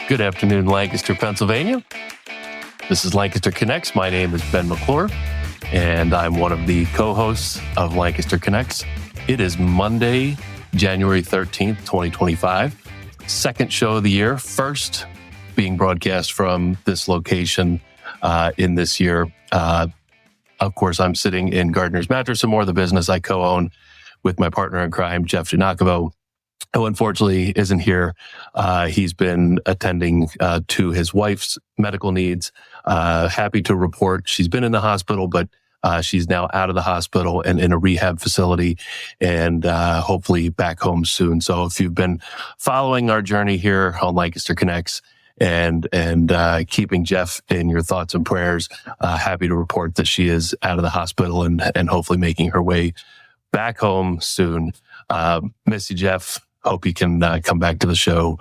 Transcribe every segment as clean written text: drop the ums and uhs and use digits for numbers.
Good afternoon, Lancaster, Pennsylvania. This is Lancaster Connects. My name is Ben McClure, and I'm one of the co-hosts of Lancaster Connects. It is Monday, January 13th, 2025. Second show of the year, first being broadcast from this location in this year. Of course, I'm sitting in Gardner's Mattress and More, the business I co-own with my partner in crime, Jeff Giannakovo, who unfortunately isn't here. He's been attending to his wife's medical needs. Happy to report she's been in the hospital, but she's now out of the hospital and in a rehab facility and hopefully back home soon. So if you've been following our journey here on Lancaster Connects and keeping Jeff in your thoughts and prayers, happy to report that she is out of the hospital and hopefully making her way back home soon. Miss you, Jeff. Hope you can come back to the show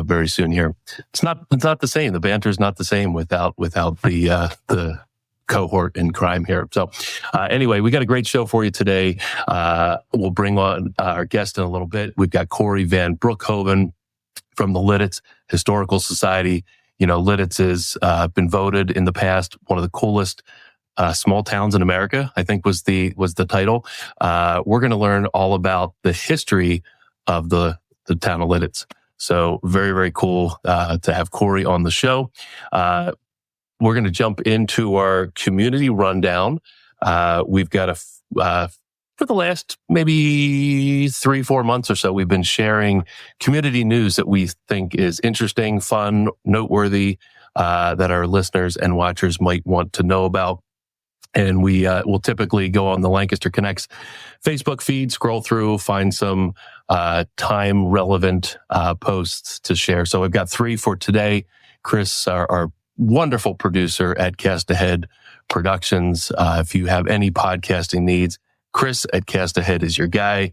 very soon here. It's not the same. The banter is not the same without the cohort in crime here. So anyway, we got a great show for you today. We'll bring on our guest in a little bit. We've got Cory Van Brookhoven from the Lititz Historical Society. You know, Lititz has been voted in the past one of the coolest small towns in America, I think was the title. We're going to learn all about the history of the town of Lititz. So very, very cool to have Cory on the show. We're going to jump into our community rundown. We've got for the last maybe 3-4 months or so, we've been sharing community news that we think is interesting, fun, noteworthy, that our listeners and watchers might want to know about. And we will typically go on the Lancaster Connects Facebook feed, scroll through, find some time-relevant posts to share. So we've got 3 for today. Chris, our wonderful producer at Cast Ahead Productions. If you have any podcasting needs, Chris at Cast Ahead is your guy.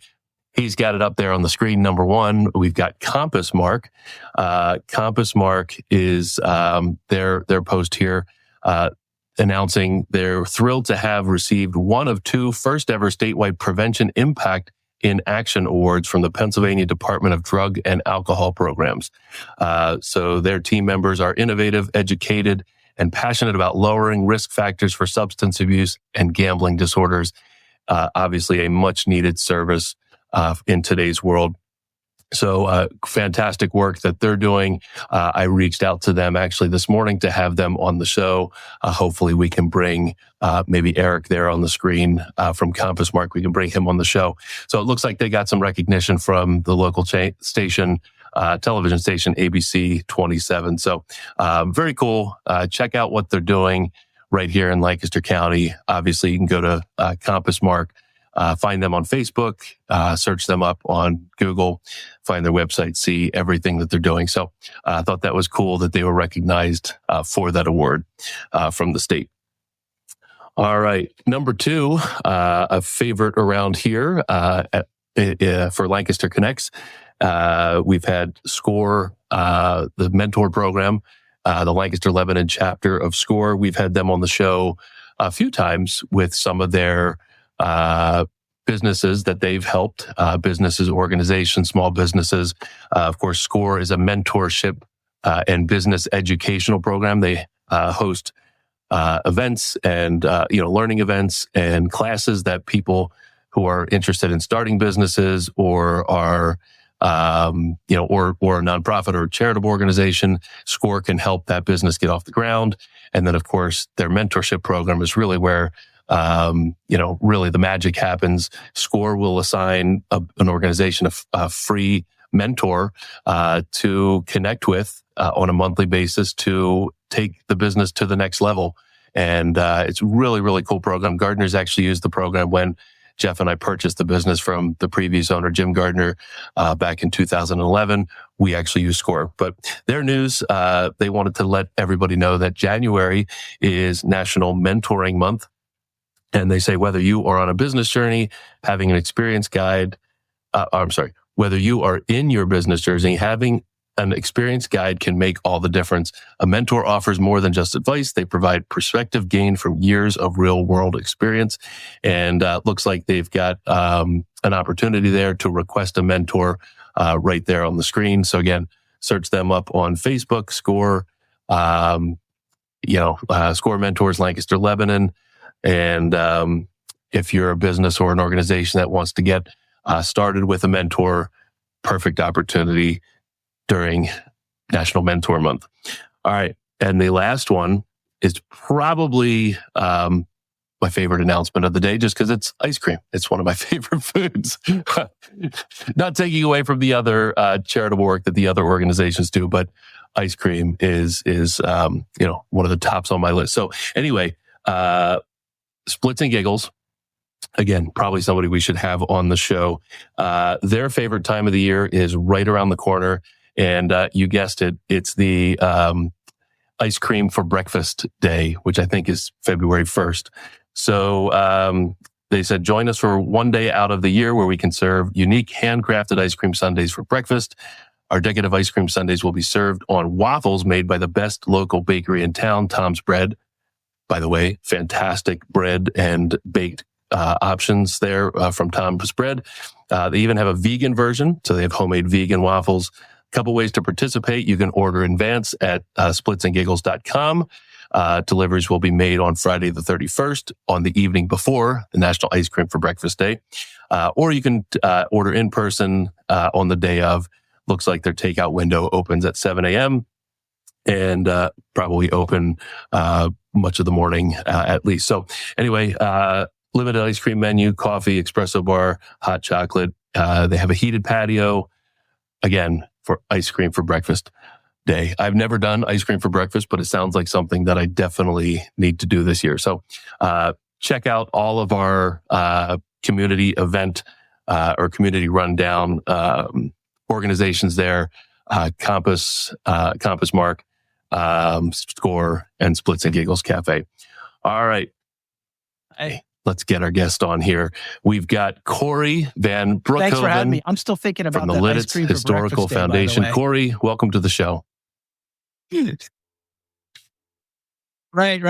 He's got it up there on the screen. Number 1, we've got Compass Mark. Compass Mark is their post here. Announcing they're thrilled to have received one of 2 first ever statewide Prevention Impact in Action Awards from the Pennsylvania Department of Drug and Alcohol Programs. So their team members are innovative, educated, and passionate about lowering risk factors for substance abuse and gambling disorders. Obviously a much needed service in today's world. So fantastic work that they're doing. I reached out to them actually this morning to have them on the show. Hopefully we can bring maybe Eric there on the screen from Compass Mark. We can bring him on the show. So it looks like they got some recognition from the local station, television station, ABC 27. So very cool. Check out what they're doing right here in Lancaster County. Obviously, you can go to Compass Mark. Find them on Facebook, search them up on Google, find their website, see everything that they're doing. So I thought that was cool that they were recognized for that award from the state. All right. Number 2, a favorite around here for Lancaster Connects. We've had SCORE, the mentor program, the Lancaster Lebanon chapter of SCORE. We've had them on the show a few times with some of their businesses that they've helped, businesses, organizations, small businesses. Of course, SCORE is a mentorship and business educational program. They host events and learning events and classes that people who are interested in starting businesses or are or a nonprofit or a charitable organization, SCORE can help that business get off the ground. And then, of course, their mentorship program is really where really the magic happens. SCORE will assign an organization a free mentor to connect with on a monthly basis to take the business to the next level. And it's really, really cool program. Gardner's actually used the program when Jeff and I purchased the business from the previous owner, Jim Gardner, back in 2011. We actually used SCORE. But their news, they wanted to let everybody know that January is National Mentoring Month. And they say whether you are on a business journey, having an experience guide, whether you are in your business journey, having an experience guide can make all the difference. A mentor offers more than just advice. They provide perspective gained from years of real world experience. And looks like they've got an opportunity there to request a mentor right there on the screen. So again, search them up on Facebook, SCORE, SCORE Mentors Lancaster, Lebanon. And if you're a business or an organization that wants to get started with a mentor, perfect opportunity during National Mentor Month. All right. And the last one is probably my favorite announcement of the day, just because it's ice cream. It's one of my favorite foods. Not taking away from the other charitable work that the other organizations do, but ice cream is one of the tops on my list. So anyway, Splits and Giggles, again, probably somebody we should have on the show. Their favorite time of the year is right around the corner. And you guessed it, it's the ice cream for breakfast day, which I think is February 1st. So they said, join us for one day out of the year where we can serve unique handcrafted ice cream sundaes for breakfast. Our decorative ice cream sundaes will be served on waffles made by the best local bakery in town, Tom's Bread. By the way, fantastic bread and baked options there from Tom's Bread. They even have a vegan version, so they have homemade vegan waffles. A couple ways to participate. You can order in advance at splitsandgiggles.com. Deliveries will be made on Friday the 31st on the evening before the National Ice Cream for Breakfast Day. Or you can order in person on the day of. Looks like their takeout window opens at 7 a.m. and probably open much of the morning at least. So anyway, limited ice cream menu, coffee, espresso bar, hot chocolate. They have a heated patio, again, for ice cream for breakfast day. I've never done ice cream for breakfast, but it sounds like something that I definitely need to do this year. So check out all of our community event or community rundown organizations there, Compass Mark, SCORE, and Splits and Giggles Cafe. All right. Hey, let's get our guest on here. We've got Cory Van Brookhoven. Thanks for having me. I'm still thinking about from the Lititz Lititz Historical Foundation. Cory, welcome to the show. Right.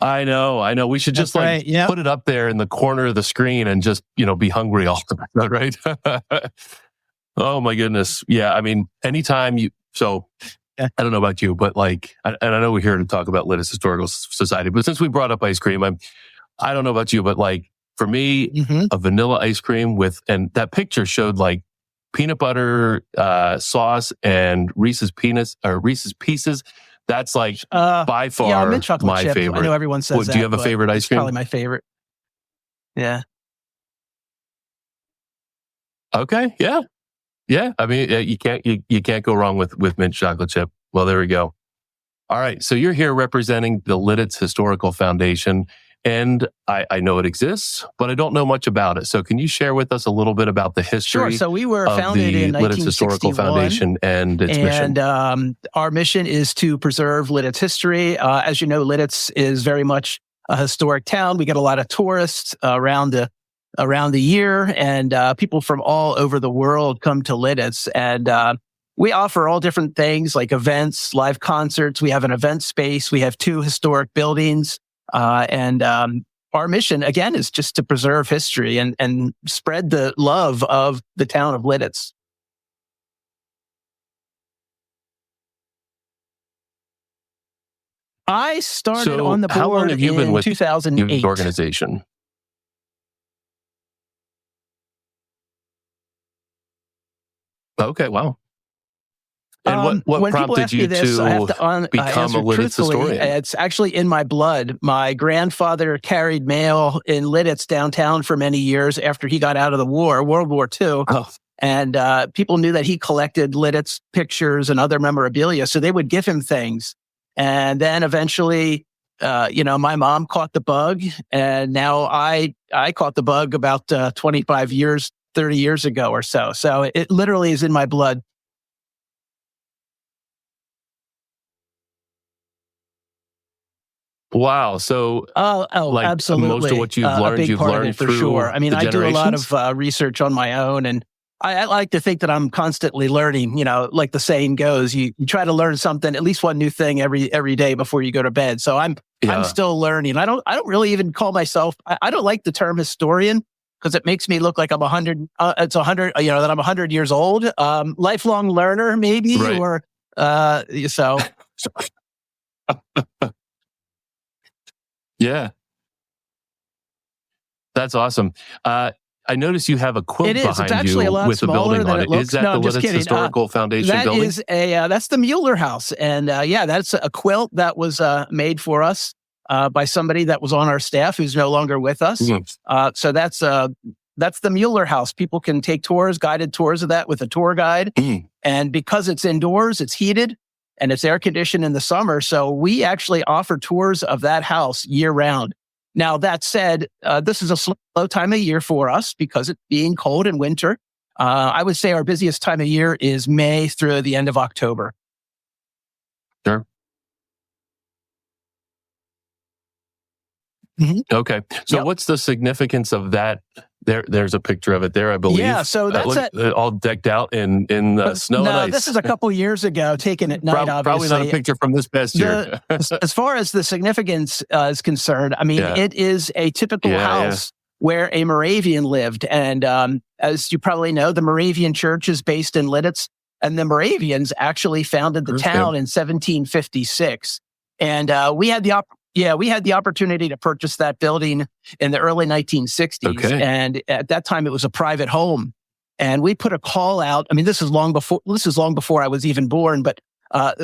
I know. We should just put it up there in the corner of the screen and just, be hungry all the time, right? Oh my goodness. Yeah. I mean, anytime I don't know about you, but and I know we're here to talk about Lititz Historical Society, but since we brought up ice cream, I don't know about you, but for me, a vanilla ice cream and that picture showed peanut butter sauce and Reese's Pieces. That's by far mint chocolate my chip. favorite. I know everyone says that. Do you have a favorite ice cream? Probably my favorite. Yeah. Okay. Yeah. Yeah. I mean, you can't go wrong with mint chocolate chip. Well, there we go. All right. So you're here representing the Lititz Historical Foundation. And I know it exists, but I don't know much about it. So can you share with us a little bit about the history? Sure. So we were founded in Lititz Historical 1961, Foundation and its mission. And our mission is to preserve Lititz history. As you know, Lititz is very much a historic town. We get a lot of tourists around the year, and people from all over the world come to Lititz. And we offer all different things like events, live concerts. We have an event space. We have 2 historic buildings. And our mission, again, is just to preserve history and spread the love of the town of Lititz. I started on the board how long have you been with 2008. The organization? Okay, wow. And what prompted you to become a Lititz historian? It's actually in my blood. My grandfather carried mail in Lititz downtown for many years after he got out of the war, World War II. Oh. And people knew that he collected Lititz pictures and other memorabilia, so they would give him things. And then eventually, my mom caught the bug, and now I caught the bug about 25 years, 30 years ago or so. So it literally is in my blood. Wow. So, absolutely. Most of what you've learned, you've learned for through sure. I mean, I do a lot of research on my own, and I like to think that I'm constantly learning. Like the saying goes, you try to learn something, at least one new thing every day before you go to bed. So I'm still learning. I don't really even call myself. I don't like the term historian because it makes me look like I'm 100. It's 100. That I'm 100 years old. Lifelong learner, maybe, right. or So Yeah, that's awesome. I notice you have a quilt it is. It's behind actually a you lot with a smaller building than on it it. Is looks. that No, the I'm just Lititz kidding. Historical Foundation That building? is that's the Mueller house, and that's a quilt that was made for us by somebody that was on our staff who's no longer with us. Mm. So that's the Mueller house. People can take tours, guided tours of that with a tour guide, Mm. and because it's indoors, it's heated and it's air conditioned in the summer. So we actually offer tours of that house year round. Now, that said, this is a slow time of year for us because it being cold in winter. I would say our busiest time of year is May through the end of October. Sure. Mhm. Okay. So Yep. what's the significance of that? There's a picture of it there, I believe. Yeah, so that's all decked out in snow and no, ice. this is a couple years ago, taken at night, Probably not a obviously. picture from this past year. As far as the significance is concerned, I mean, Yeah. it is a typical Yeah, house where a Moravian lived. And as you probably know, the Moravian church is based in Lititz, and the Moravians actually founded the Okay. town in 1756. And we had the opportunity to purchase that building in the early 1960s. Okay. And at that time, it was a private home. And we put a call out. I mean, this is long before I was even born. But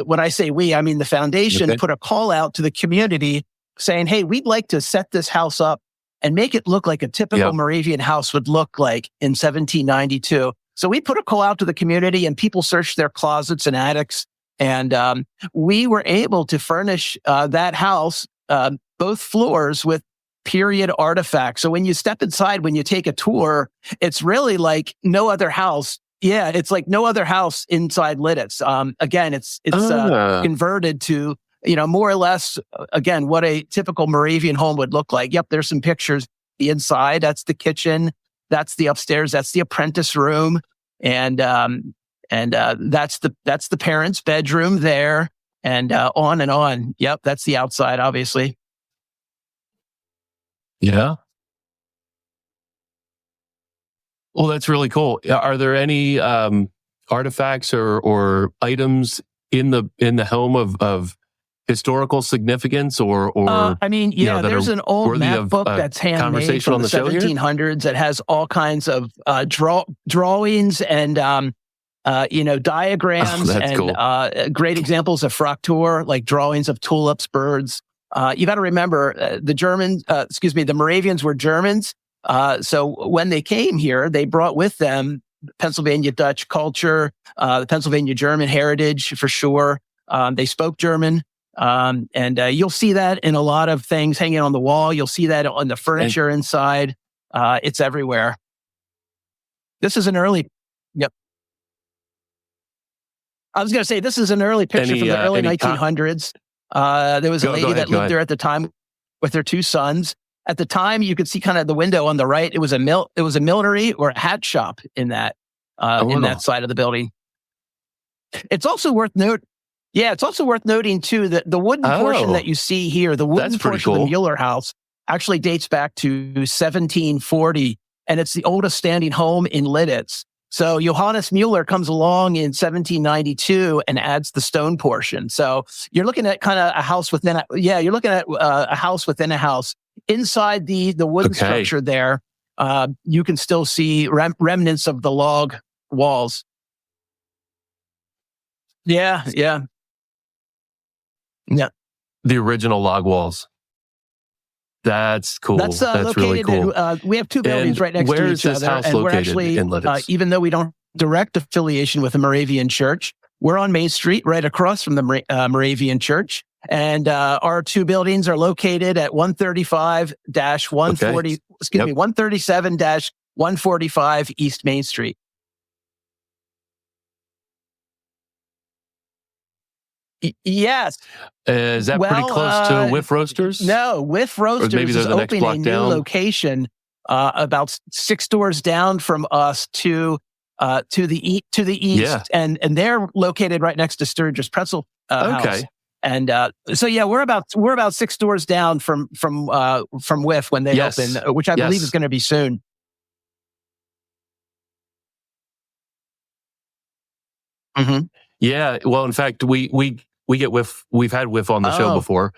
when I say we, I mean the foundation put a call out to the community saying, "Hey, we'd like to set this house up and make it look like a typical Moravian house would look like in 1792." So we put a call out to the community, and people searched their closets and attics, and we were able to furnish that house, both floors, with period artifacts. So when you step inside, when you take a tour, it's really like no other house. Yeah, it's like no other house inside Lititz. Again, it's converted to, more or less, again, what a typical Moravian home would look like. Yep, there's some pictures. The inside, that's the kitchen. That's the upstairs. That's the apprentice room. And that's the parents' bedroom there. And on and on. Yep, that's the outside, obviously. Yeah. Well, that's really cool. Are there any artifacts or items in the home of historical significance or I mean, there's an old map book that's handmade from the 1700s that has all kinds of drawings and diagrams and cool. Great examples of fraktur, like drawings of tulips, birds. You got to remember the Moravians were Germans. So when they came here, they brought with them Pennsylvania Dutch culture, the Pennsylvania German heritage for sure. They spoke German. And you'll see that in a lot of things hanging on the wall. You'll see that on the furniture inside. It's everywhere. This is an early, yep. I was going to say, this is an early picture from the early 1900s. There was a lady that lived there at the time with her two sons. At the time, you could see kind of the window on the right. It was a millinery or a hat shop in that side of the building. It's also worth noting too that the wooden portion that you see here, the wooden portion of the Mueller house, actually dates back to 1740, and it's the oldest standing home in Lititz. So Johannes Mueller comes along in 1792 and adds the stone portion. So you're looking at kind of a house within a house within a house. Inside the wooden structure there, you can still see remnants of the log walls. Yeah. The original log walls. That's cool. That's located really cool. We have two buildings right next to each other. Where is this house located in Lititz? Even though we don't direct affiliation with the Moravian Church, we're on Main Street, right across from the Moravian Church. And our two buildings are located at 137-145 East Main Street. Yes. Is that pretty close to Whiff Roasters? No, Whiff Roasters is opening a new location about 6 doors down from us to the east, and they're located right next to Sturgis Pretzel House. And we're about 6 doors down from Whiff when they open, which I believe is going to be soon. Mm-hmm. Yeah. Well, in fact, we get Whiff. We've had Whiff on the show before.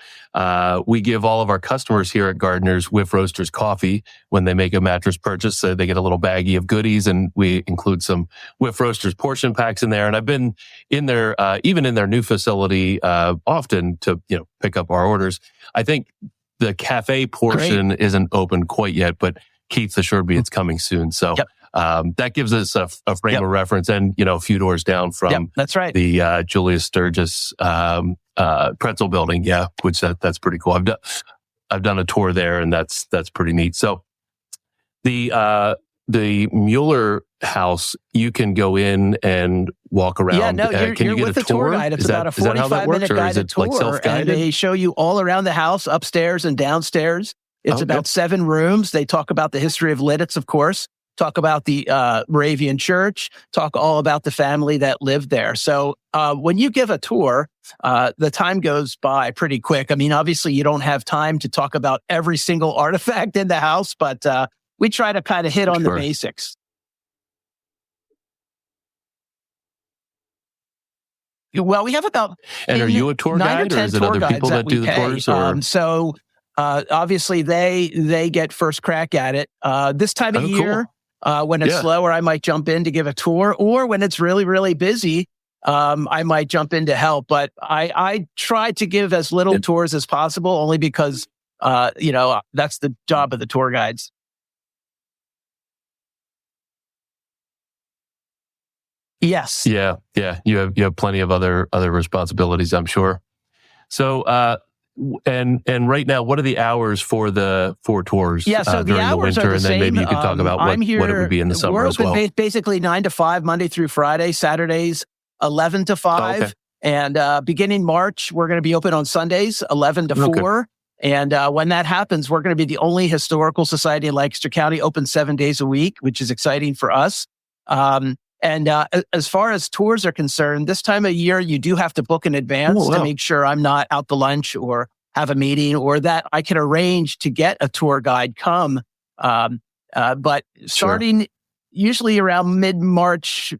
We give all of our customers here at Gardeners Whiff Roasters coffee when they make a mattress purchase. So they get a little baggie of goodies, and we include some Whiff Roasters portion packs in there. And I've been in there, even in their new facility, often to pick up our orders. I think the cafe portion isn't open quite yet, but Keith assured me it's coming soon. So. Yep. That gives us a frame of reference, and a few doors down from that's right. the Julius Sturgis pretzel building. Yeah, which that's pretty cool. I've done a tour there, and that's pretty neat. So the Mueller house, you can go in and walk around. Yeah, no, you're with the tour guide. It's about a 45-minute guided tour, like and they show you all around the house, upstairs and downstairs. It's about 7 rooms. They talk about the history of Lititz, of course. Talk about the Moravian Church, talk all about the family that lived there. So when you give a tour, the time goes by pretty quick. I mean, obviously, you don't have time to talk about every single artifact in the house, but we try to kind of hit on the basics. Well, we have about... And are you a tour guide, or is it other people that do the tours? So obviously, they get first crack at it. This time of year... when it's slower, I might jump in to give a tour, or when it's really, really busy, I might jump in to help. But I try to give as little tours as possible, only because, that's the job of the tour guides. Yes. Yeah. You have plenty of other responsibilities, I'm sure. So, and right now, what are the hours for tours? Yeah, so during the hours the winter, are the and then same. maybe you could talk about what it would be in the summer we're as well. Open basically 9 to 5, Monday through Friday. Saturdays 11 to 5, okay. And beginning March, we're going to be open on Sundays 11 to 4. Okay. And when that happens, we're going to be the only historical society in Lancaster County open 7 days a week, which is exciting for us. And as far as tours are concerned, this time of year, you do have to book in advance to make sure I'm not out to lunch or have a meeting, or that I can arrange to get a tour guide come. But starting usually around mid-March,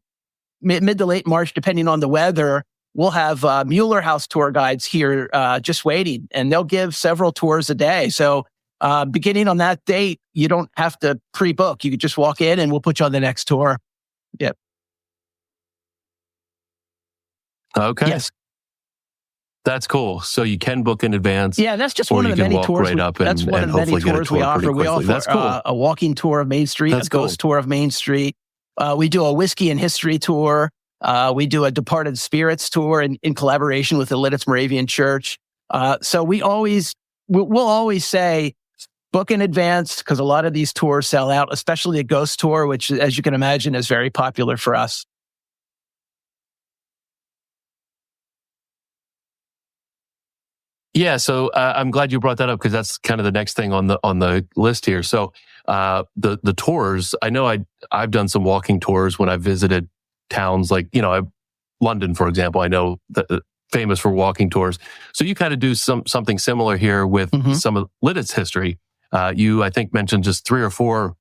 mid to late March, depending on the weather, we'll have Mueller House tour guides here just waiting, and they'll give several tours a day. So beginning on that date, you don't have to pre-book. You can just walk in and we'll put you on the next tour. Yep. Okay. Yes. That's cool. So you can book in advance. Yeah, that's just one of the many tours. That's one of the many tours we offer. We offer that's cool. A walking tour of Main Street, a ghost tour of Main Street. We do a whiskey and history tour. We do a departed spirits tour in collaboration with the Lititz Moravian Church. So we'll always say, book in advance, because a lot of these tours sell out, especially a ghost tour, which, as you can imagine, is very popular for us. Yeah, so I'm glad you brought that up, because that's kind of the next thing on the list here. So the tours, I know I've done some walking tours when I visited towns like London, for example. I know famous for walking tours. So you kind of do something similar here with some of Lititz history. You, I think, mentioned just 3 or 4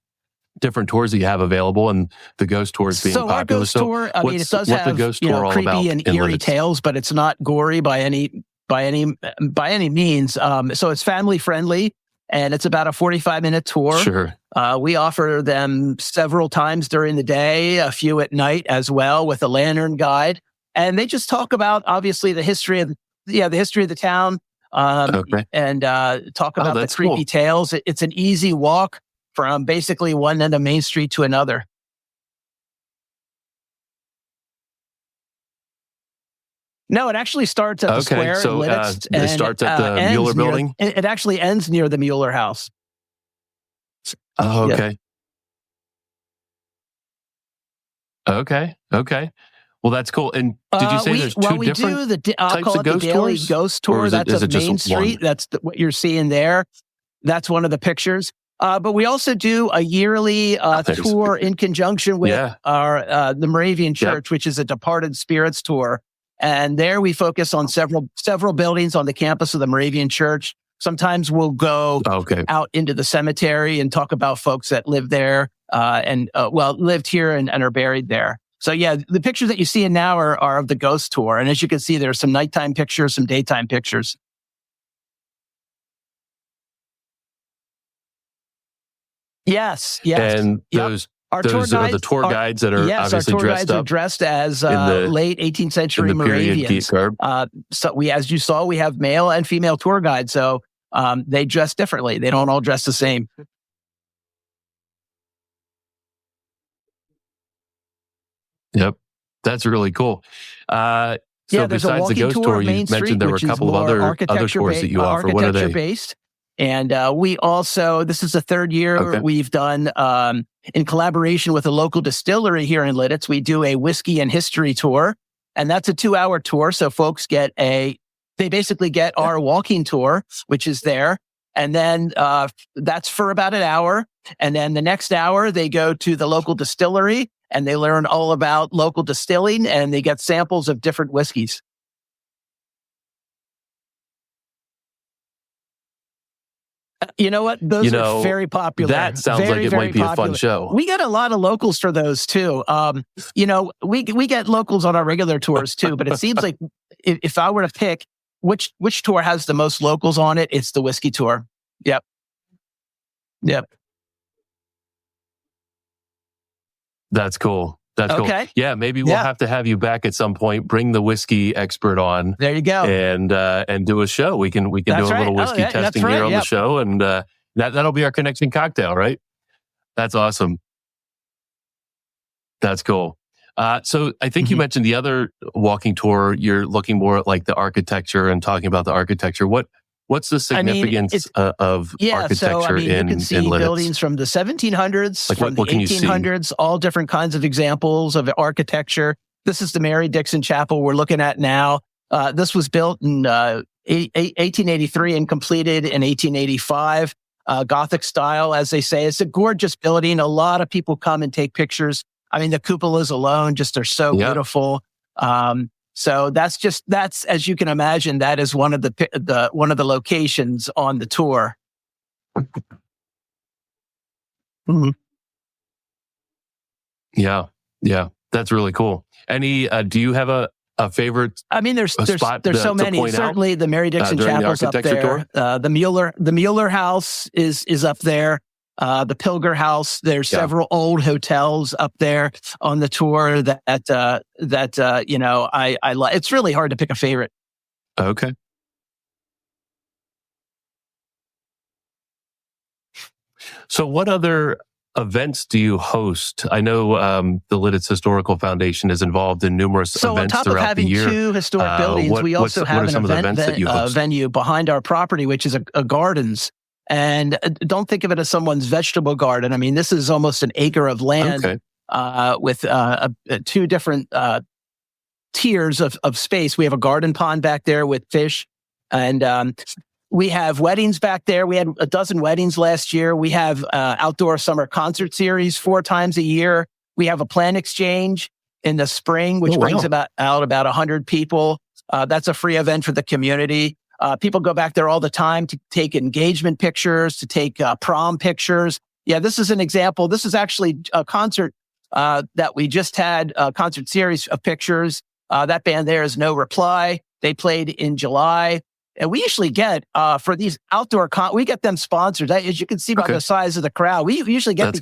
different tours that you have available, and the ghost tours being popular. Our ghost tour, I mean, it does have creepy and eerie tales, but it's not gory by any means. So it's family friendly, and it's about a 45-minute tour. Sure. We offer them several times during the day, a few at night as well, with a lantern guide. And they just talk about, obviously, the history of the town, and talk about the creepy tales. It's an easy walk from basically one end of Main Street to another. No, it actually starts at the square. So it starts at the Mueller building? It actually ends near the Mueller house. Oh, okay. Yeah. Okay. Well, that's cool. And did you say there's two different types of ghost tours? Ghost tour. That's of Main Street. That's what you're seeing there. That's one of the pictures. But we also do a yearly tour in conjunction with the Moravian Church, which is a departed spirits tour. And there we focus on several buildings on the campus of the Moravian Church. Sometimes we'll go out into the cemetery and talk about folks that live there lived here and are buried there. So yeah, the pictures that you see now are of the ghost tour. And as you can see, there's some nighttime pictures, some daytime pictures. Yes. And those are the tour guides that are obviously dressed up. Are dressed as late 18th century Moravians. So as you saw, we have male and female tour guides. So they dress differently. They don't all dress the same. Yep. That's really cool. So besides the ghost tour, you mentioned there were a couple of other tours that you offer. What are they? Based. And we also, this is the third year we've done, in collaboration with a local distillery here in Lititz, we do a whiskey and history tour. And that's a 2-hour tour. So folks they basically get our walking tour, which is there. And then that's for about an hour. And then the next hour, they go to the local distillery and they learn all about local distilling and they get samples of different whiskeys. You know what? Those are very popular. That sounds like it might be a fun show. We get a lot of locals for those too. We get locals on our regular tours too, but it seems like if I were to pick which tour has the most locals on it, it's the whiskey tour. Yep. That's cool. That's cool. Yeah, maybe we'll have to have you back at some point. Bring the whiskey expert on. There you go. And do a show. We can do a little whiskey testing here on the show, and that'll be our connection cocktail, right? That's awesome. That's cool. So I think you mentioned the other walking tour. You're looking more at like the architecture and talking about the architecture. What's the significance of architecture in you can see Lititz? Buildings from the 1700s, from the 1800s, all different kinds of examples of architecture. This is the Mary Dixon Chapel we're looking at now. This was built in 1883 and completed in 1885. Gothic style, as they say. It's a gorgeous building. A lot of people come and take pictures. I mean, the cupolas alone just are so beautiful. So that's as you can imagine, that is one of the locations on the tour. Yeah, that's really cool. Any? Do you have a favorite? I mean, there's so many. Certainly, the Mary Dixon Chapel's up there. The Mueller House is up there. The Pilger House. There's several old hotels up there on the tour that I like. It's really hard to pick a favorite. Okay. So what other events do you host? I know the Lititz Historical Foundation is involved in numerous events throughout the year. So on top of having two historic buildings, we also have an event venue behind our property, which is a gardens. And don't think of it as someone's vegetable garden. I mean, this is almost an acre of land with two different tiers of space. We have a garden pond back there with fish, and we have weddings back there. We had a dozen weddings last year. We have outdoor summer concert series 4 times a year. We have a plant exchange in the spring, which brings out about 100 people. That's a free event for the community. People go back there all the time to take engagement pictures, to take prom pictures. Yeah, this is an example. This is actually a concert that we just had, a concert series of pictures. That band there is No Reply. They played in July. And we usually get, for these outdoor, we get them sponsored. As you can see by the size of the crowd, we usually get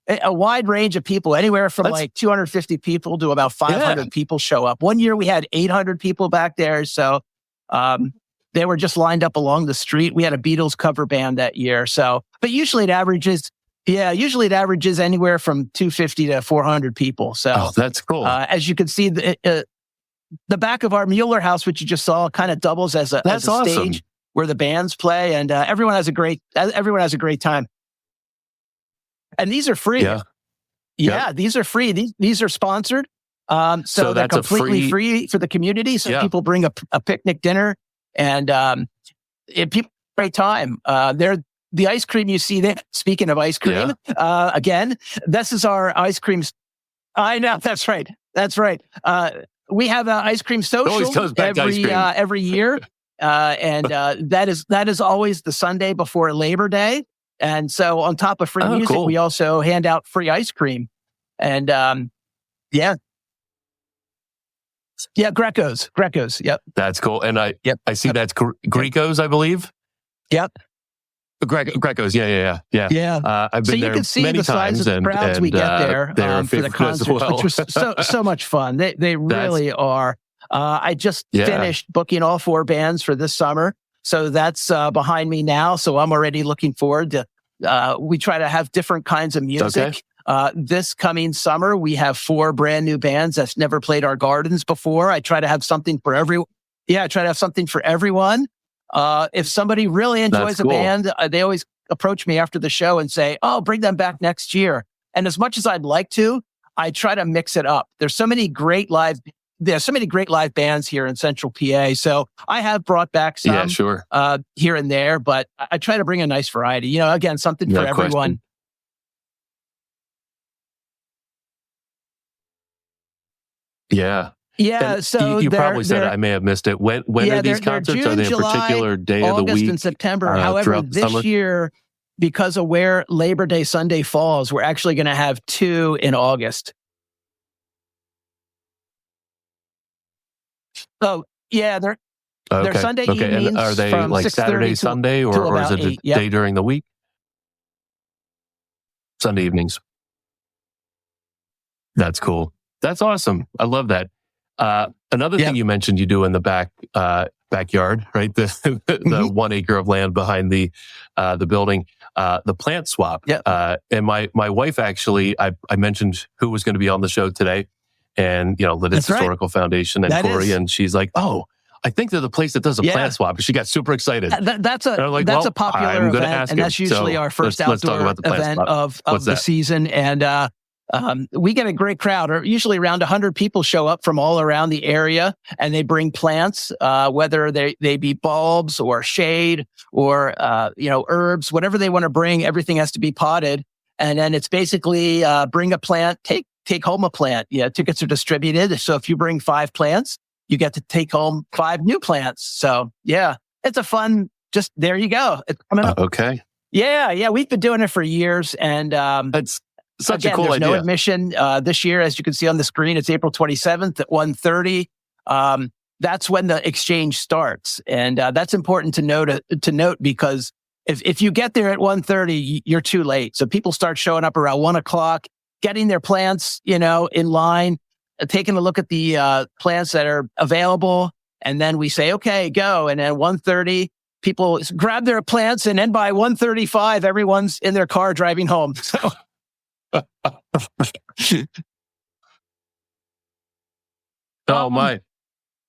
a wide range of people, anywhere from like 250 people to about 500 people show up. One year we had 800 people back there. So, they were just lined up along the street. We had a Beatles cover band that year. So, but usually it averages anywhere from 250 to 400 people. So that's cool. As you can see, the back of our Mueller House, which you just saw, kind of doubles as a stage where the bands play, and everyone has a great time. And these are free. These are free. These are sponsored. So they're completely free for the community. So people bring a picnic dinner. And people great time. The ice cream you see there. Speaking of ice cream, again, this is our ice cream. I know that's right. We have an ice cream social every year, and that is always the Sunday before Labor Day. And so, on top of free music, we also hand out free ice cream. And Yeah, Greco's. Yep. That's cool. And I see Yep. that's Greco's, I believe. Yep. Greco's, yeah. I've been So you there can see many the size times, of the crowds we get there they're for the favorite as concerts, well. which was so much fun. They really are. I just finished booking all 4 bands for this summer, so that's behind me now. So I'm already looking forward to. We try to have different kinds of music. Okay. This coming summer, we have 4 brand new bands that's never played our gardens before. I try to have something for everyone. Yeah, I try to have something for everyone. If somebody really enjoys That's cool. a band, they always approach me after the show and say, "Oh, bring them back next year." And as much as I'd like to, I try to mix it up. There's so many great live bands here in Central PA. So I have brought back some here and there, but I try to bring a nice variety. Again, something for everyone. Question. Yeah. Yeah, And so you probably said it. I may have missed it. When are these concerts? June, Are they a July, particular day August, of the week? and September. However, this year, because of where Labor Day Sunday falls, we're actually going to have 2 in August. Oh, yeah, they're Sunday evenings. And are they from like Saturday, Sunday, or is it a day during the week? Sunday evenings. That's cool. That's awesome. I love that. Another thing you mentioned you do in the backyard, right? The 1 acre of land behind the building, the plant swap. Yeah. And my wife actually, I mentioned who was going to be on the show today, and Lititz Historical Foundation and Cory, and she's like, "Oh, I think they're the place that does a plant swap." She got super excited. That's a popular event, and that's usually our first outdoor event of the season. And we get a great crowd. Or usually around 100 people show up from all around the area, and they bring plants, whether they be bulbs or shade or herbs, whatever they want to bring. Everything has to be potted, and then it's basically bring a plant, take home a plant. Yeah, tickets are distributed. So if you bring 5 plants, you get to take home 5 new plants. So yeah, it's a fun. Just there you go. It's coming up. Okay. Yeah. We've been doing it for years, and that's such a cool there's idea. No admission this year, as you can see on the screen. It's April 27th at 1:30. That's when the exchange starts, and that's important to note because if you get there at 1:30, you're too late. So people start showing up around 1:00, getting their plants, in line, taking a look at the plants that are available, and then we say, "Okay, go." And at 1:30, people grab their plants, and then by 1:35, everyone's in their car driving home. So. Oh my!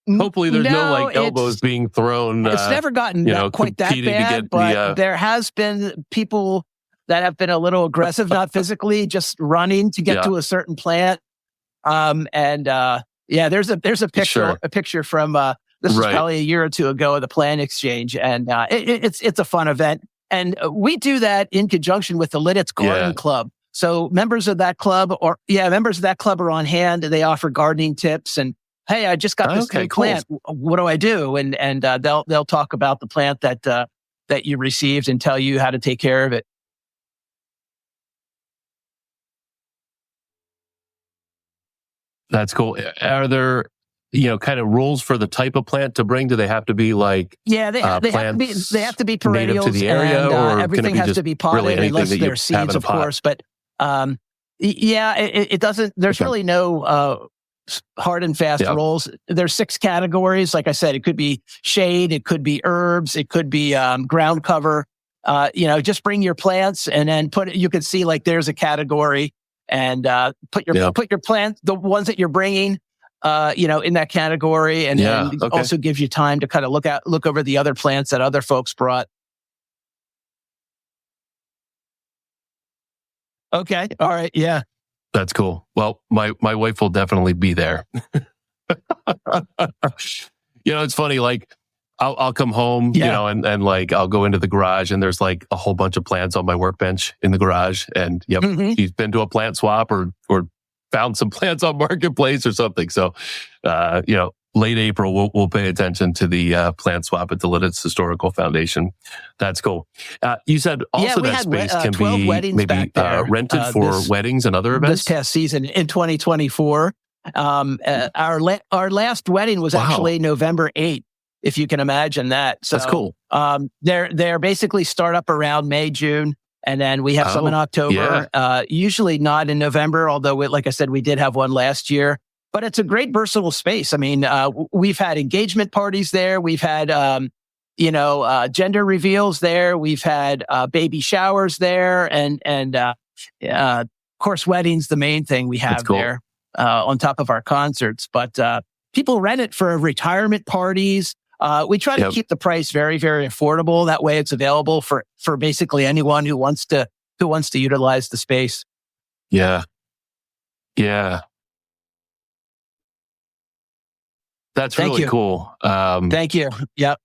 Hopefully, there's no elbows being thrown. It's never gotten quite that bad, but there has been people that have been a little aggressive, not physically, just running to get to a certain plant. There's a picture from this was probably a year or 2 ago of the plant exchange, and it's a fun event, and we do that in conjunction with the Lititz Garden Club. So members of that club are on hand. They offer gardening tips, and hey, I just got this new plant. What do I do? And they'll talk about the plant that you received and tell you how to take care of it. That's cool. Are there kind of rules for the type of plant to bring? Do they have to be like they have to be perennials native to the area, and or everything has to be potted unless they're seeds, of course. But it doesn't. There's really no hard and fast rules. There's 6 categories. Like I said, it could be shade, it could be herbs, it could be ground cover. Just bring your plants and then you can see like there's a category, and put your plant, the ones that you're bringing, in that category, and then also gives you time to kind of look over the other plants that other folks brought. Okay. All right. Yeah. That's cool. Well, my wife will definitely be there. It's funny. Like I'll come home, and like I'll go into the garage, and there's like a whole bunch of plants on my workbench in the garage, and she's been to a plant swap or found some plants on Marketplace or something. So, late April, we'll pay attention to the plant swap at the Lititz Historical Foundation. That's cool. You said also that space can be maybe rented for weddings and other events? This past season in 2024. Our last wedding was actually November 8th, if you can imagine that. So that's cool. They're basically start up around May, June, and then we have some in October. Usually not in November, although like I said, we did have one last year. But it's a great versatile space. I mean, we've had engagement parties there. We've had gender reveals there. We've had baby showers there, and of course, weddings, the main thing we have there on top of our concerts. But people rent it for retirement parties. We try to keep the price very, very affordable. That way, it's available for basically anyone who wants to utilize the space. Yeah. That's really cool. Thank you. Yep.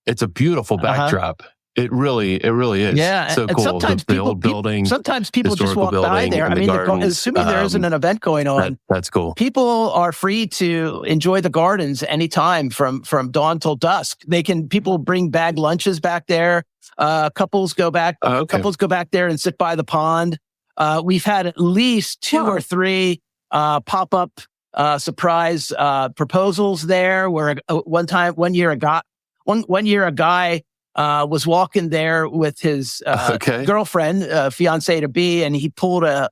It's a beautiful backdrop. It really is. Yeah. So cool. Sometimes the old building. Sometimes people just walk by there. I mean, assuming there isn't an event going on. That's cool. People are free to enjoy the gardens anytime from dawn till dusk. People bring bag lunches back there. Couples go back there and sit by the pond. We've had at least 2 or 3 pop-up surprise proposals there, where one year a guy was walking there with his girlfriend, fiance to be, and he pulled a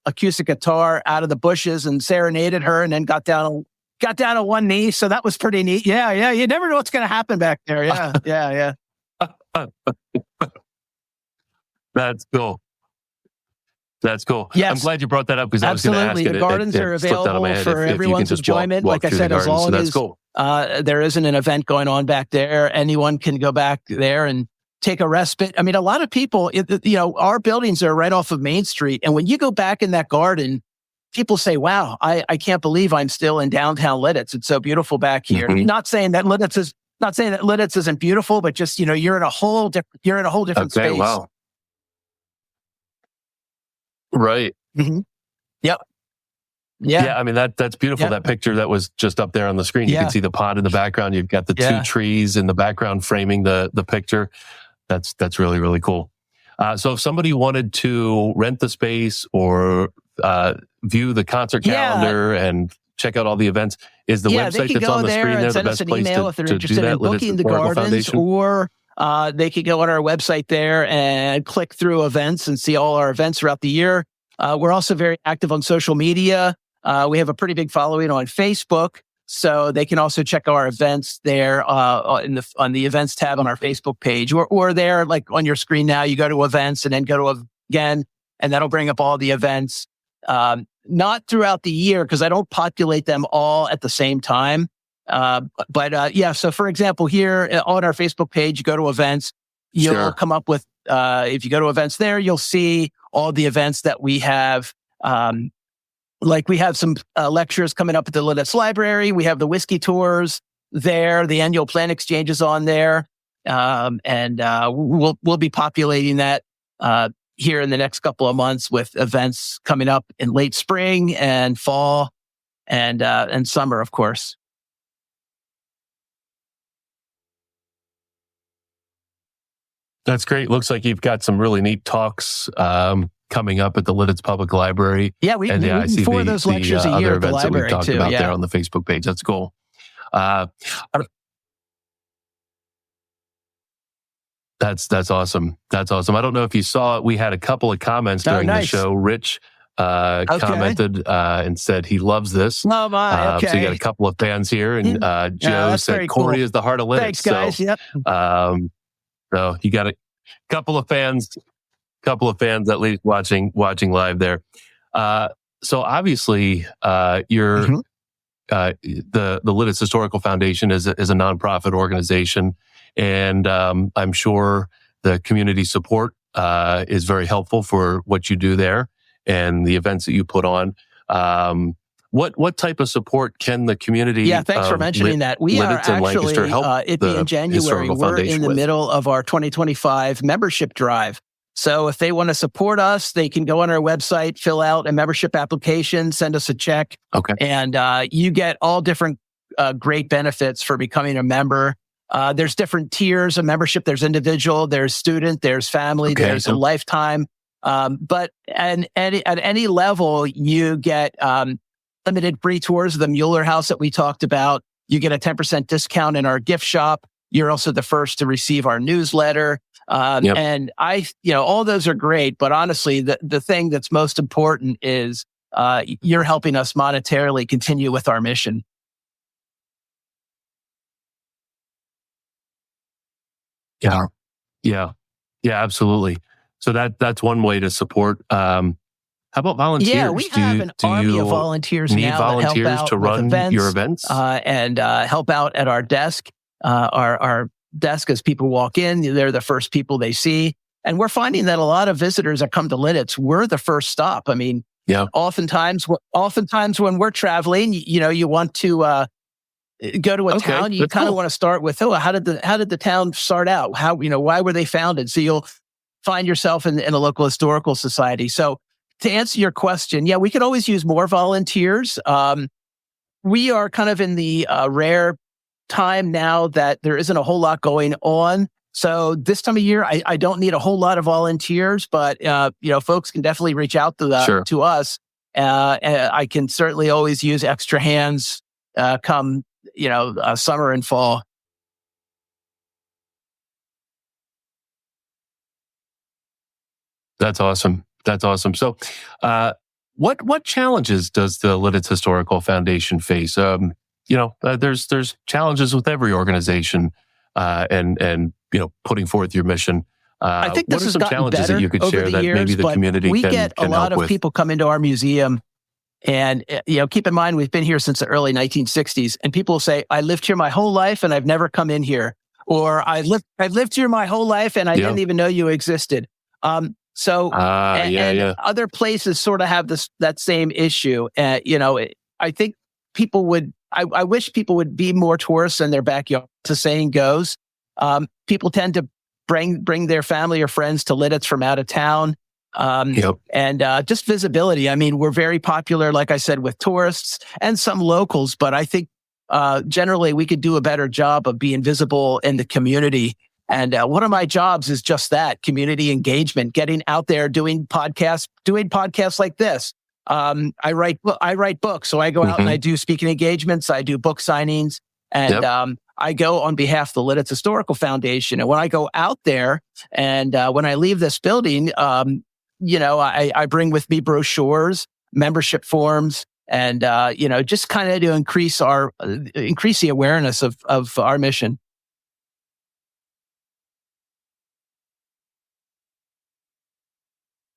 acoustic guitar out of the bushes and serenaded her, and then got down on one knee. So that was pretty neat. Yeah. You never know what's going to happen back there. Yeah. That's cool. Yes. I'm glad you brought that up, because I was going to ask. The gardens are available for everyone's enjoyment. Like I said, as long as there isn't an event going on back there, anyone can go back there and take a respite. I mean, a lot of people, our buildings are right off of Main Street. And when you go back in that garden, people say, wow, I can't believe I'm still in downtown Lititz. It's so beautiful back here. Mm-hmm. Not saying that Lititz isn't beautiful, but just, you're in a whole different space. Wow. Right. Mm-hmm. Yep. Yeah. I mean, that's beautiful. Yep. That picture that was just up there on the screen. You can see the pond in the background. You've got the 2 trees in the background framing the picture. That's really, really cool. So if somebody wanted to rent the space or view the concert calendar and check out all the events, is the website that's on the screen there the best place if they're interested in booking the gardens, or they could go on our website there and click through events and see all our events throughout the year. We're also very active on social media. We have a pretty big following on Facebook, so they can also check our events there on the events tab on our Facebook page, or there, like on your screen now. You go to events and then go to again, and that'll bring up all the events. Not throughout the year, because I don't populate them all at the same time. So for example, here on our Facebook page, you go to events, you'll come up with, if you go to events there, you'll see all the events that we have. Like we have some lectures coming up at the Lititz Library. We have the whiskey tours there. The annual plant exchange is on there. We'll be populating that, here in the next couple of months with events coming up in late spring and fall and summer, of course. That's great. Looks like you've got some really neat talks coming up at the Lititz Public Library. Yeah, I see those lectures a year at the library that we've talked too, about there on the Facebook page. That's cool. That's awesome. That's awesome. I don't know if you saw it. We had a couple of comments during the show. Rich commented and said he loves this. Oh my, okay. So you got a couple of fans here, and Joe said Cory is the heart of Lititz. Thanks, guys. So, so you got a couple of fans at least watching live there. So obviously, you're the Lititz Historical Foundation is a nonprofit organization, and I'm sure the community support is very helpful for what you do there and the events that you put on. What type of support can the community? Yeah, thanks for mentioning that. We are actually, it being January, we're in the middle of our 2025 membership drive. So if they want to support us, they can go on our website, fill out a membership application, send us a check. Okay. And you get all different great benefits for becoming a member. There's different tiers of membership. There's individual, there's student, there's family, there's a lifetime. But at any level, you get limited free tours of the Mueller House that we talked about. You get a 10% discount in our gift shop. You're also the first to receive our newsletter. And all those are great, but honestly, the thing that's most important is you're helping us monetarily continue with our mission. Yeah, absolutely. So that's one way to support. How about volunteers? Yeah, we have an army of volunteers need now volunteers that help out to run with events, your events and help out at our desk. Our desk, as people walk in, they're the first people they see. And we're finding that a lot of visitors that come to Lititz, we're the first stop. I mean, oftentimes when we're traveling, you want to go to a town, you kind of want to start with, how did the town start out? How, why were they founded? So you'll find yourself in a local historical society. So to answer your question, we could always use more volunteers. We are kind of in the rare time now that there isn't a whole lot going on. So this time of year, I don't need a whole lot of volunteers, but folks can definitely reach out to to us. I can certainly always use extra hands come summer and fall. That's awesome. So, what challenges does the Lititz Historical Foundation face? There's challenges with every organization, and putting forth your mission. I think this has gotten challenges better that you could over share the that years, maybe the but community we can get a lot of people come into our museum, and keep in mind we've been here since the early 1960s, and people say, "I lived here my whole life and I've never come in here," or "I've lived here my whole life and I didn't even know you existed." And other places sort of have that same issue. I think people would. I wish people would be more tourists in their backyard. As the saying goes, people tend to bring their family or friends to Lititz from out of town, and just visibility. I mean, we're very popular, like I said, with tourists and some locals. But I think generally we could do a better job of being visible in the community. And one of my jobs is just that: community engagement, getting out there, doing podcasts like this. I write books, so I go out and I do speaking engagements, I do book signings, and I go on behalf of the Lititz Historical Foundation. And when I go out there and when I leave this building, I bring with me brochures, membership forms, and just kind of to increase the awareness of our mission.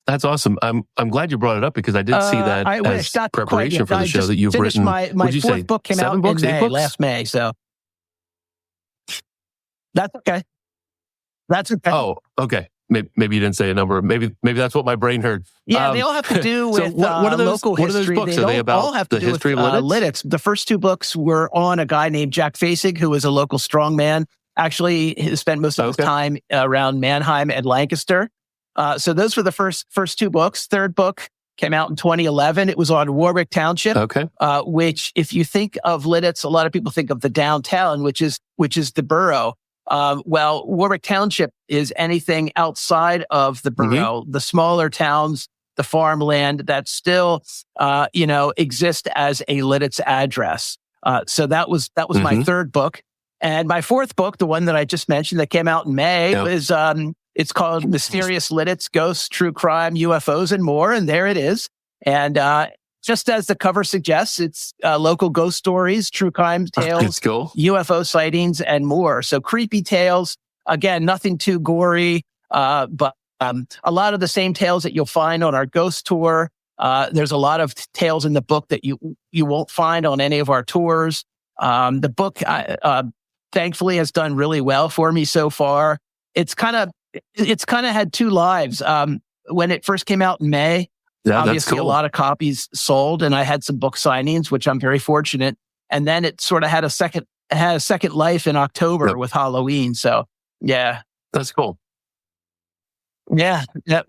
That's awesome. I'm glad you brought it up because I did see that as preparation for the show that you've written. My fourth book came out in last May, so that's okay. That's okay. Oh, okay. Maybe you didn't say a number. Maybe that's what my brain heard. Yeah, they all have to do with local history. What are those books? Are they about all have to the do history with of Lititz? The first two books were on a guy named Jack Fasig, who was a local strongman. Actually, he spent most of his time around Mannheim and Lancaster. So those were the first two books. Third book came out in 2011. It was on Warwick Township, which, if you think of Lititz, a lot of people think of the downtown, which is the borough. Well, Warwick Township is anything outside of the borough, the smaller towns, the farmland that still, exist as a Lititz address. So that was my third book. And my fourth book, the one that I just mentioned that came out in May, is it's called Mysterious Lititz: Ghosts, True Crime, UFOs, and More. And there it is. And just as the cover suggests, it's local ghost stories, true crime tales, UFO sightings, and more. So creepy tales. Again, nothing too gory, but a lot of the same tales that you'll find on our ghost tour. There's a lot of tales in the book that you won't find on any of our tours. The book, thankfully, has done really well for me so far. It's kind of had two lives. When it first came out in May, obviously a lot of copies sold, and I had some book signings, which I'm very fortunate. And then it sort of had a second life in October with Halloween. So yeah, that's cool. Yeah, yep.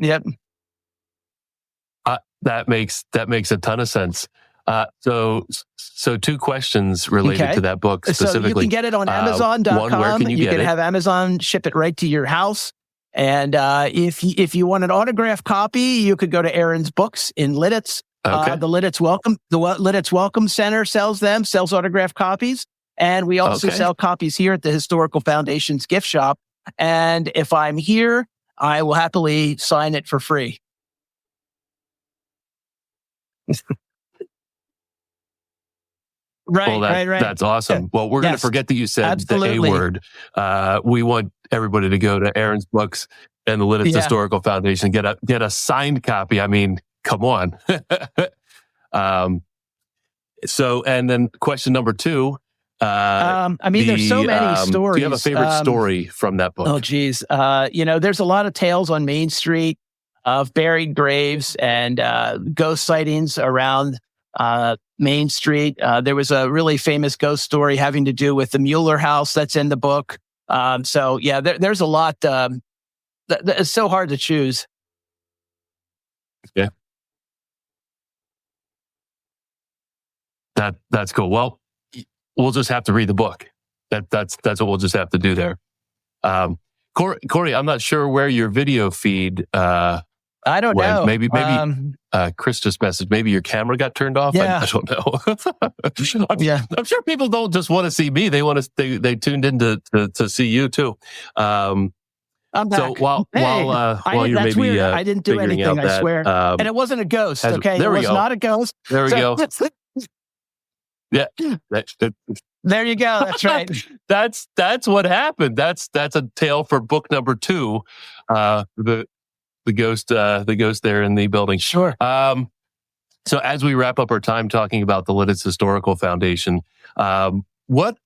That makes a ton of sense. So two questions related to that book specifically. So you can get it on Amazon.com. One, where can you get it? Have Amazon ship it right to your house. And if you want an autographed copy, you could go to Aaron's Books in Lititz. Okay. The Lititz Welcome Center sells autographed copies. And we also sell copies here at the Historical Foundation's gift shop. And if I'm here, I will happily sign it for free. Right. That's awesome. Yeah. Well, we're going to forget that you said the A word. We want everybody to go to Aaron's Books and the Lititz Historical Foundation, get a signed copy. I mean, come on. So, and then question number 2. There's so many stories. Do you have a favorite story from that book? Oh, geez. There's a lot of tales on Main Street of buried graves and ghost sightings around Main Street. There was a really famous ghost story having to do with the Mueller house that's in the book. There's a lot. It's so hard to choose. Yeah. That's cool. Well, we'll just have to read the book. That's what we'll just have to do there. Cory, I'm not sure where your video feed. I don't know. Maybe Chris just messaged. Maybe your camera got turned off. Yeah. I don't know. I'm sure people don't just want to see me. They want to. They tuned in to see you too. I'm back. So while you're maybe weird. I didn't do anything. I swear. And it wasn't a ghost. Okay, it was not a ghost. There we go. Yeah. There you go. That's right. That's what happened. That's a tale for book number 2. The ghost there in the building. Sure. So as we wrap up our time talking about the Lititz Historical Foundation, what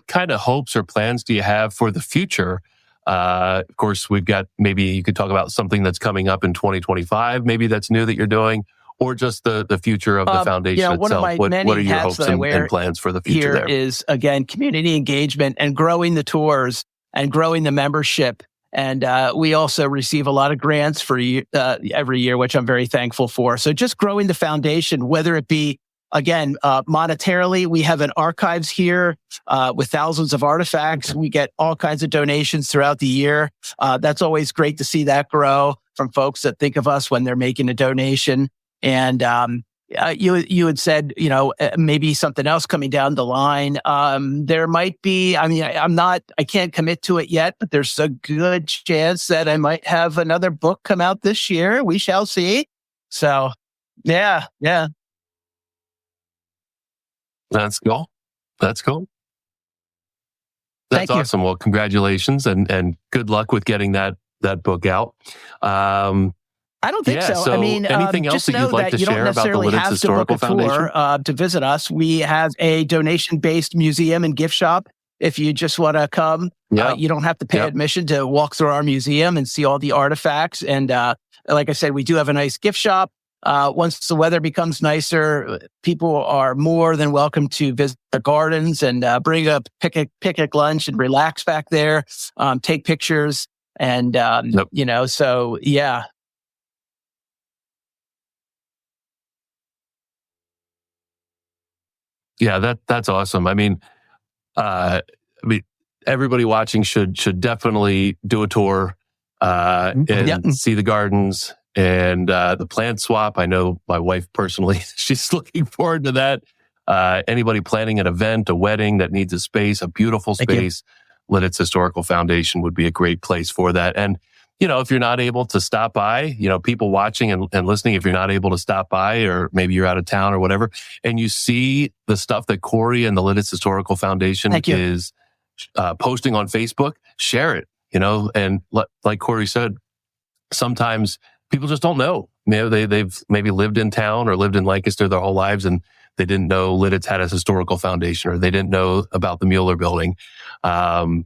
kind of hopes or plans do you have for the future? Of course, we've got, maybe you could talk about something that's coming up in 2025, maybe that's new that you're doing, or just the future of the foundation itself. What are your hopes and plans for the future here there? Is, again, community engagement and growing the tours and growing the membership. And we also receive a lot of grants for every year, which I'm very thankful for. So just growing the foundation, whether it be, again, monetarily, we have an archives here with thousands of artifacts. We get all kinds of donations throughout the year. That's always great to see that grow from folks that think of us when they're making a donation. And you had said, maybe something else coming down the line. There might be, I can't commit to it yet, but there's a good chance that I might have another book come out this year. We shall see. So, yeah. That's cool. That's awesome. Well, congratulations and good luck with getting that book out. I don't think so. Anything else just that you'd like to share about the Lititz Historical Foundation? To visit us, we have a donation-based museum and gift shop. If you just want to come, you don't have to pay admission to walk through our museum and see all the artifacts. And like I said, we do have a nice gift shop. Once the weather becomes nicer, people are more than welcome to visit the gardens and bring a picnic lunch and relax back there, take pictures, and so yeah. Yeah, that's awesome. Everybody watching should definitely do a tour and see the gardens and the plant swap. I know my wife personally, she's looking forward to that. Anybody planning an event, a wedding that needs a space, a beautiful space, Lititz Historical Foundation would be a great place for that. And if you're not able to stop by, people watching and listening, if you're not able to stop by, or maybe you're out of town or whatever, and you see the stuff that Cory and the Lititz Historical Foundation is posting on Facebook, share it, and like Cory said, sometimes people just don't know. They've maybe lived in town or lived in Lancaster their whole lives, and they didn't know Lititz had a historical foundation, or they didn't know about the Mueller building. And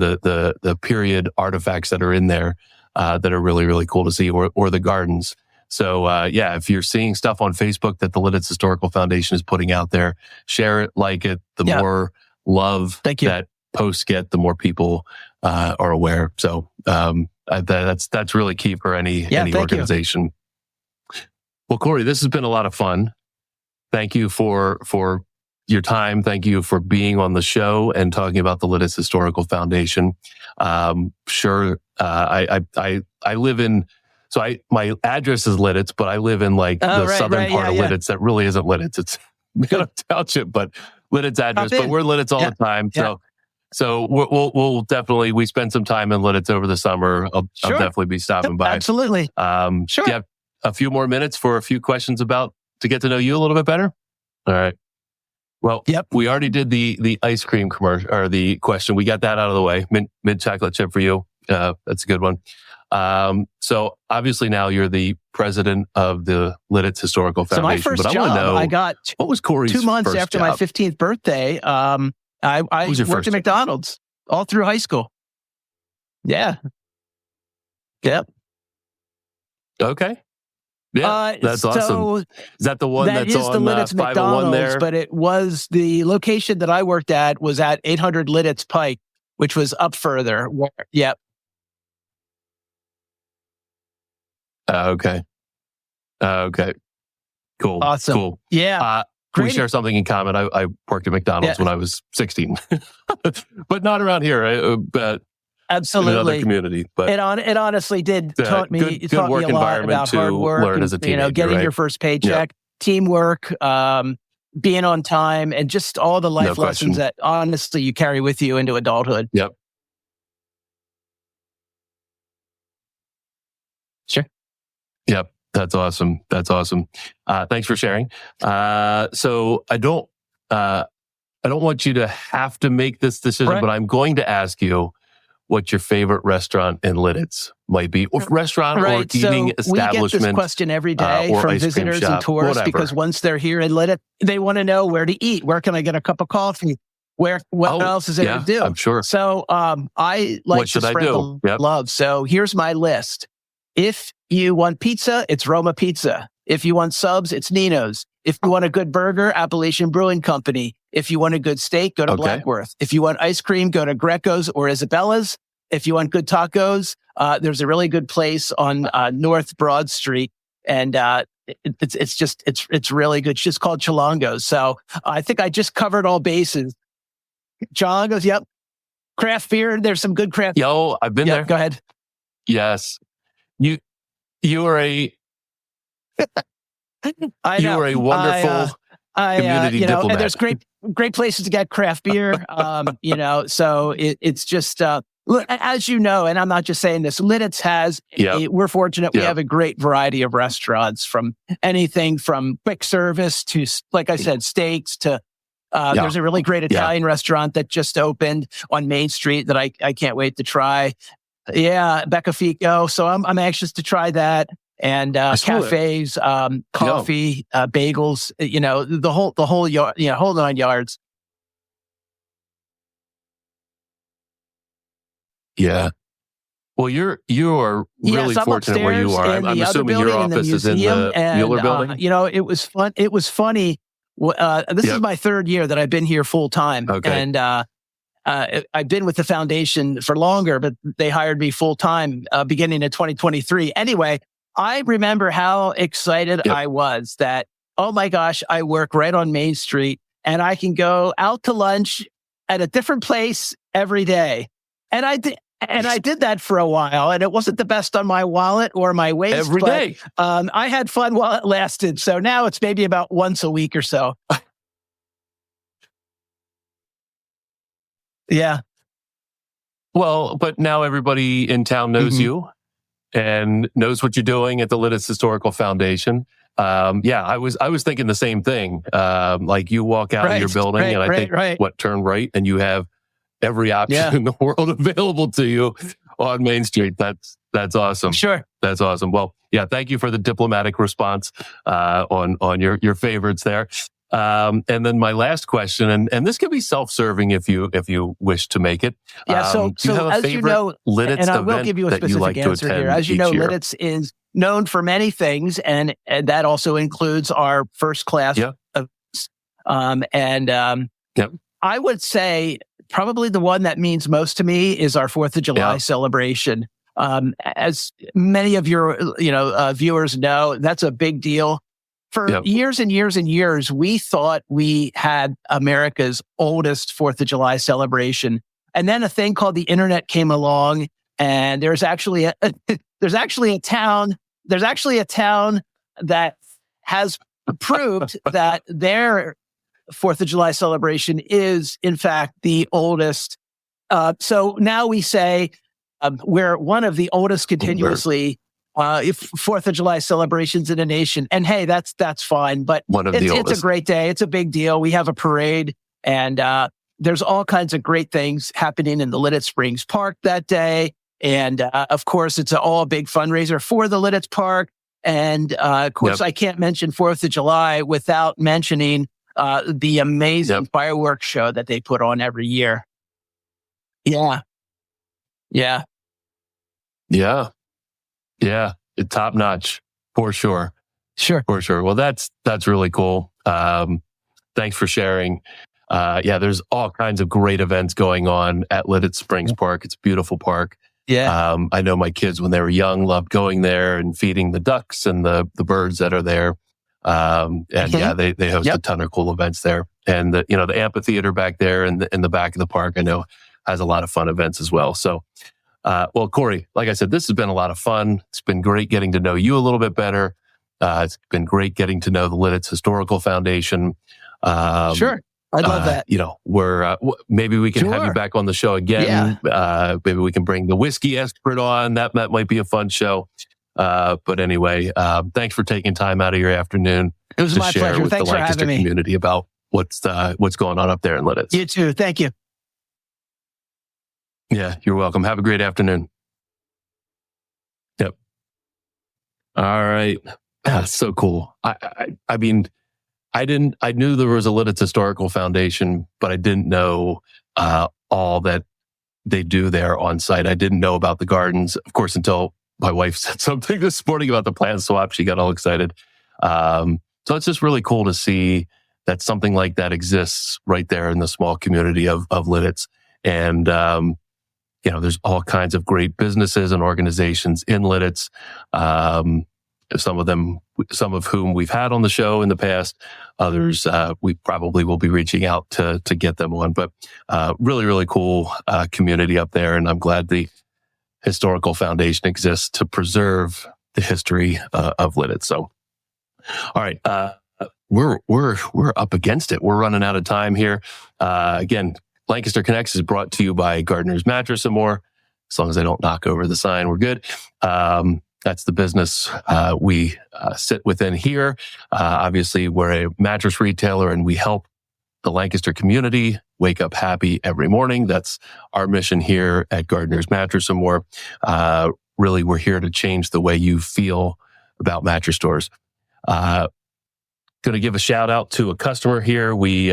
the period artifacts that are in there that are really, really cool to see, or the gardens. So, if you're seeing stuff on Facebook that the Lititz Historical Foundation is putting out there, share it, like it. The more love that posts get, the more people are aware. So, that's really key for any organization. Well, Cory, this has been a lot of fun. Thank you for your time. Thank you for being on the show and talking about the Lititz Historical Foundation. I live in So my address is Lititz, but I live in like the southern part of Lititz that really isn't Lititz. It's Middle Township, but Lititz address. But we're Lititz all the time. So we'll definitely, we spend some time in Lititz over the summer. I'll definitely be stopping by. Absolutely. Do you have a few more minutes for a few questions to get to know you a little bit better? All right. Well, we already did the ice cream commercial or the question. We got that out of the way. Mint chocolate chip for you. That's a good one. So obviously now you're the president of the Lititz Historical Foundation. So my first but I job, want to know, I got what was Cory's 2 months first after job? my 15th birthday. I worked at McDonald's all through high school. Yeah. Yep. Okay. Yeah, that's awesome. Is that the one that's on the Lititz 501 McDonald's, there? but it was the location that I worked at was at 800 Lititz Pike, which was up further. Yep. Okay. Cool. Awesome. Cool. Yeah. We share something in common. I worked at McDonald's when I was 16, but not around here. But absolutely, in another community. But it honestly did taught me good work a lot environment about to hard work, learn as a teenager, getting your first paycheck, teamwork, being on time, and just all the life lessons that honestly you carry with you into adulthood. Yep. Sure. Yep. That's awesome. Thanks for sharing. So I don't want you to have to make this decision, but I'm going to ask you what your favorite restaurant in Lititz might be, or restaurant or eating establishment. We get this question every day from visitors and tourists because once they're here in Lititz, they want to know where to eat. Where can I get a cup of coffee? What else is there to do? I'm sure. So I like to spread the love. So here's my list. If you want pizza, it's Roma Pizza. If you want subs, it's Nino's. If you want a good burger, Appalachian Brewing Company. If you want a good steak, go to Blackworth. If you want ice cream, go to Greco's or Isabella's. If you want good tacos, there's a really good place on North Broad Street, and it's really good. It's just called Chalongo's. So I think I just covered all bases. Chalongo's, yep. Craft beer, there's some good craft. Yo, I've been there. Go ahead. Yes. You are a wonderful community diplomat. And there's great places to get craft beer. So it's just as you know, and I'm not just saying this. Lititz has. We're fortunate. We have a great variety of restaurants, from anything from quick service to, like I said, steaks to. There's a really great Italian restaurant that just opened on Main Street that I can't wait to try. Yeah, Becca Fico. So I'm anxious to try that. And cafes, coffee, bagels. The whole yard. Whole 9 yards. Yeah. Well, you are really fortunate where you are. I'm assuming your office is in the Mueller building. It was fun. It was funny. This is my third year that I've been here full time, and I've been with the foundation for longer, but they hired me full time beginning in 2023. Anyway, I remember how excited I was that, oh my gosh, I work right on Main Street and I can go out to lunch at a different place every day. And I did that for a while, and it wasn't the best on my wallet or my waist. Every day. I had fun while it lasted. So now it's maybe about once a week or so. Yeah. Well, but now everybody in town knows you and knows what you're doing at the Lititz Historical Foundation. I was thinking the same thing. Like you walk out of your building and I think turn right and you have every option in the world available to you on Main Street. That's awesome. Sure. That's awesome. Well, thank you for the diplomatic response on your favorites there. And then my last question, and this can be self-serving if you wish to make it. So as you know, Lititz and I will give you a specific answer here. As you know, Lititz is known for many things, and that also includes our first class events. I would say probably the one that means most to me is our 4th of July celebration. As many of your viewers know, that's a big deal. For years and years and years, we thought we had America's oldest 4th of July celebration. And then a thing called the internet came along, and there's actually a town there's actually a town that has proved that their 4th of July celebration is, in fact, the oldest. So now we say we're one of the oldest continuously 4th of July celebrations in the nation. And hey, that's fine. But it's a great day. It's a big deal. We have a parade, and there's all kinds of great things happening in the Lititz Springs Park that day. And of course, it's a big fundraiser for the Lititz Park. And of course, I can't mention 4th of July without mentioning the amazing fireworks show that they put on every year. Yeah. Top notch for sure. For sure. Well, that's really cool. Thanks for sharing. There's all kinds of great events going on at Lititz Springs Park. It's a beautiful park. Yeah. I know my kids, when they were young, loved going there and feeding the ducks and the birds that are there. They host a ton of cool events there. And the amphitheater back there in the back of the park, I know, has a lot of fun events as well. So, Cory, like I said, this has been a lot of fun. It's been great getting to know you a little bit better. It's been great getting to know the Lititz Historical Foundation. Sure. I'd love that. We're maybe we can have you back on the show again. Yeah. Maybe we can bring the whiskey expert on. That might be a fun show. But anyway, thanks for taking time out of your afternoon. It was my pleasure. With thanks the for Lancaster having me. Community about what's going on up there in Lititz. You too. Thank you. Yeah, you're welcome. Have a great afternoon. Yep. All right. That's so cool. I mean, I knew there was a Lititz Historical Foundation, but I didn't know all that they do there on site. I didn't know about the gardens, of course, until my wife said something this morning about the plant swap. She got all excited. So it's just really cool to see that something like that exists right there in the small community of Lititz. And, there's all kinds of great businesses and organizations in Lititz. Some of whom we've had on the show in the past. Others, we probably will be reaching out to get them on. But really, really cool community up there. And I'm glad the Historical Foundation exists to preserve the history of Lititz. So, all right, we're up against it. We're running out of time here. Again, Lancaster Connects is brought to you by Gardner's Mattress & More. As long as I don't knock over the sign, we're good. That's the business we sit within here. Obviously, we're a mattress retailer, and we help the Lancaster community wake up happy every morning. That's our mission here at Gardner's Mattress & More. Really, we're here to change the way you feel about mattress stores. Going to give a shout out to a customer here. We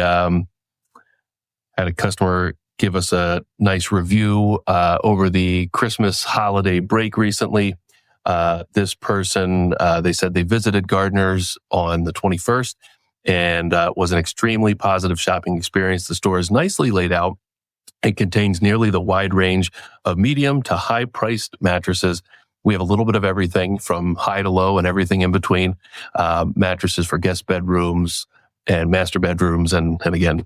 had a customer give us a nice review over the Christmas holiday break recently. This person, they said they visited Gardner's on the 21st and was an extremely positive shopping experience. The store is nicely laid out. It contains nearly the wide range of medium to high-priced mattresses. We have a little bit of everything from high to low and everything in between. Mattresses for guest bedrooms and master bedrooms. And again,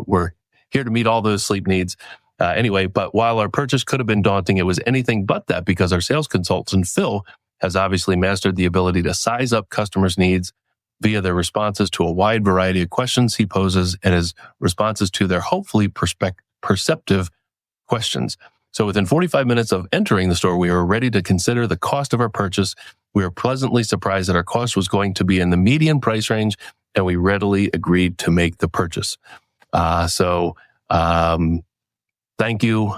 we're here to meet all those sleep needs. Anyway, but while our purchase could have been daunting, it was anything but that, because our sales consultant, Phil, has obviously mastered the ability to size up customers' needs via their responses to a wide variety of questions he poses and his responses to their hopefully perceptive questions. So within 45 minutes of entering the store, we were ready to consider the cost of our purchase. We were pleasantly surprised that our cost was going to be in the median price range, and we readily agreed to make the purchase. Thank you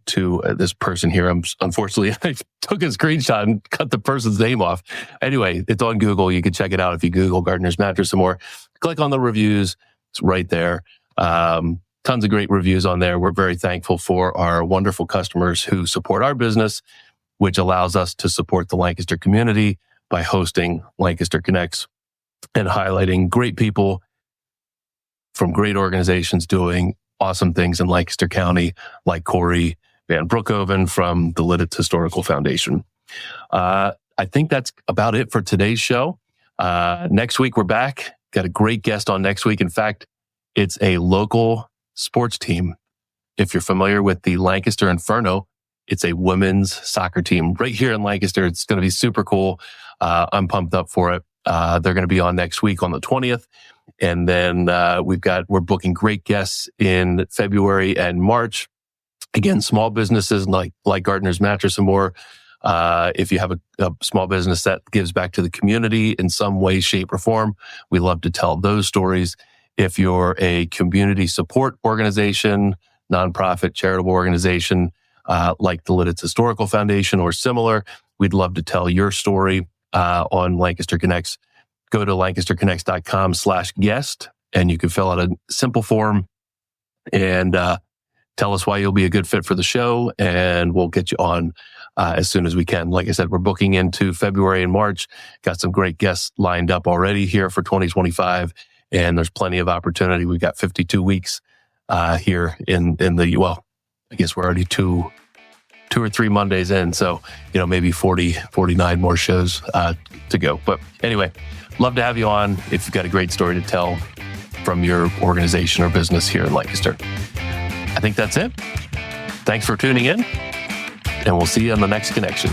to this person here. Unfortunately, I took a screenshot and cut the person's name off. Anyway, it's on Google. You can check it out if you Google Gardner's Mattress & More. Click on the reviews. It's right there. Tons of great reviews on there. We're very thankful for our wonderful customers who support our business, which allows us to support the Lancaster community by hosting Lancaster Connects and highlighting great people from great organizations doing awesome things in Lancaster County, like Cory Van Brookhoven from the Lititz Historical Foundation. I think that's about it for today's show. Next week, we're back. Got a great guest on next week. In fact, it's a local sports team. If you're familiar with the Lancaster Inferno, it's a women's soccer team right here in Lancaster. It's going to be super cool. I'm pumped up for it. They're going to be on next week on the 20th. And then we're booking great guests in February and March. Again, small businesses like Gardner's Mattress and More. If you have a small business that gives back to the community in some way, shape, or form, we love to tell those stories. If you're a community support organization, nonprofit, charitable organization, like the Lititz Historical Foundation or similar, we'd love to tell your story on Lancaster Connects. Go to lancasterconnects.com/guest, and you can fill out a simple form and tell us why you'll be a good fit for the show, and we'll get you on as soon as we can. Like I said, we're booking into February and March. Got some great guests lined up already here for 2025, and there's plenty of opportunity. We've got 52 weeks here in the, well, I guess we're already two or three Mondays in, so maybe 49 more shows to go. But anyway, love to have you on if you've got a great story to tell from your organization or business here in Lancaster. I think that's it. Thanks for tuning in, and we'll see you on the next connection.